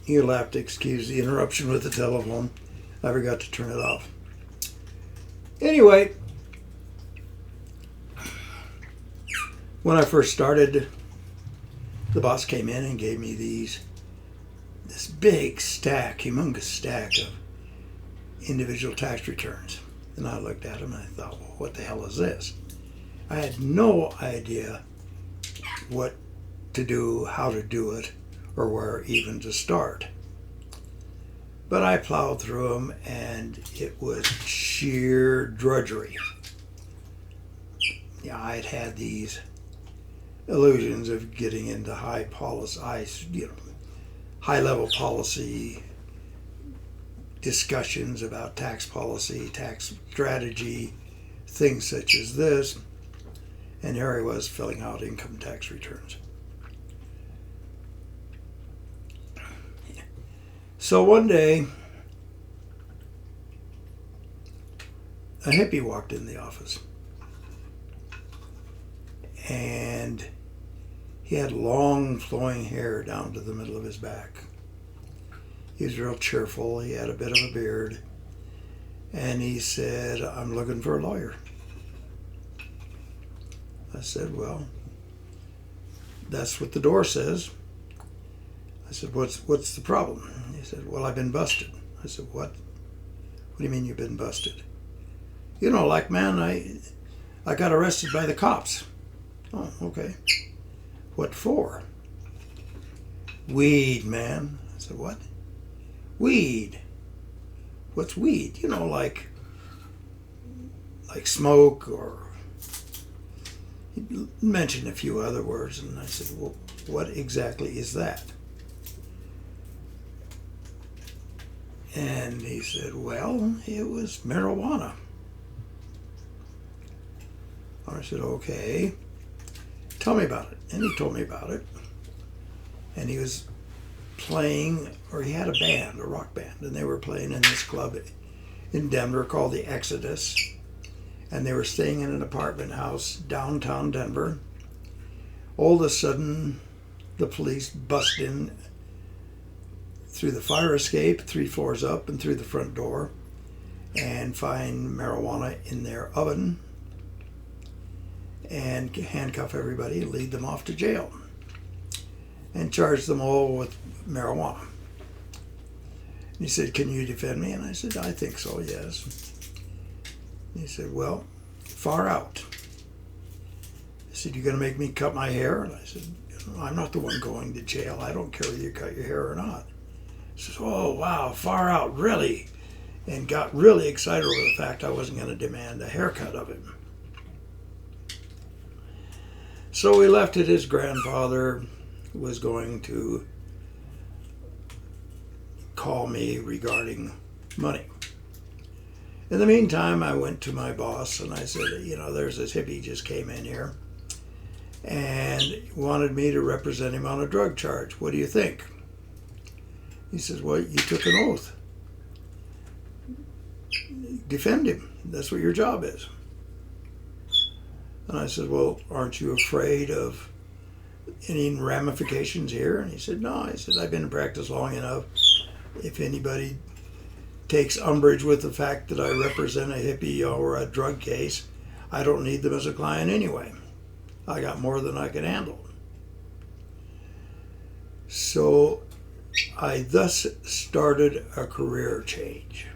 You'll have to excuse the interruption with the telephone. I forgot to turn it off. Anyway, when I first started, the boss came in and gave me this big stack, humongous stack of individual tax returns. And I looked at them and I thought, well, what the hell is this? I had no idea what to do, how to do it, or where even to start. But I plowed through them and it was sheer drudgery. Yeah, I'd had these illusions of getting into high level policy discussions about tax policy, tax strategy, things such as this. And here I was filling out income tax returns. So one day, a hippie walked in the office. And he had long flowing hair down to the middle of his back. He was real cheerful. He had a bit of a beard. And he said, I'm looking for a lawyer. I said, well, that's what the door says. I said, what's the problem? He said, well, I've been busted. I said, what? What do you mean you've been busted? You know, like, man, I got arrested by the cops. Oh, okay. What for? Weed, man. I said, what? Weed. What's weed? You know, like smoke, or he mentioned a few other words, and I said, well, what exactly is that? And he said, well, it was marijuana. I said, okay, tell me about it. And he told me about it. And he was playing, or he had a band, a rock band, and they were playing in this club in Denver called the Exodus. And they were staying in an apartment house downtown Denver. All of a sudden, the police bust in through the fire escape, 3 floors up, and through the front door, and find marijuana in their oven, and handcuff everybody, lead them off to jail, and charge them all with marijuana. And he said, can you defend me? And I said, I think so, yes. And he said, well, far out. He said, you're going to make me cut my hair? And I said, I'm not the one going to jail. I don't care whether you cut your hair or not. He says, oh, wow, far out, really? And got really excited over the fact I wasn't going to demand a haircut of him. So we left it. His grandfather was going to call me regarding money. In the meantime, I went to my boss and I said, you know, there's this hippie just came in here and wanted me to represent him on a drug charge. What do you think? He says, well, you took an oath. Defend him. That's what your job is. And I said, well, aren't you afraid of any ramifications here? And he said, no. I said, I've been in practice long enough. If anybody takes umbrage with the fact that I represent a hippie or a drug case, I don't need them as a client anyway. I got more than I can handle. So I thus started a career change.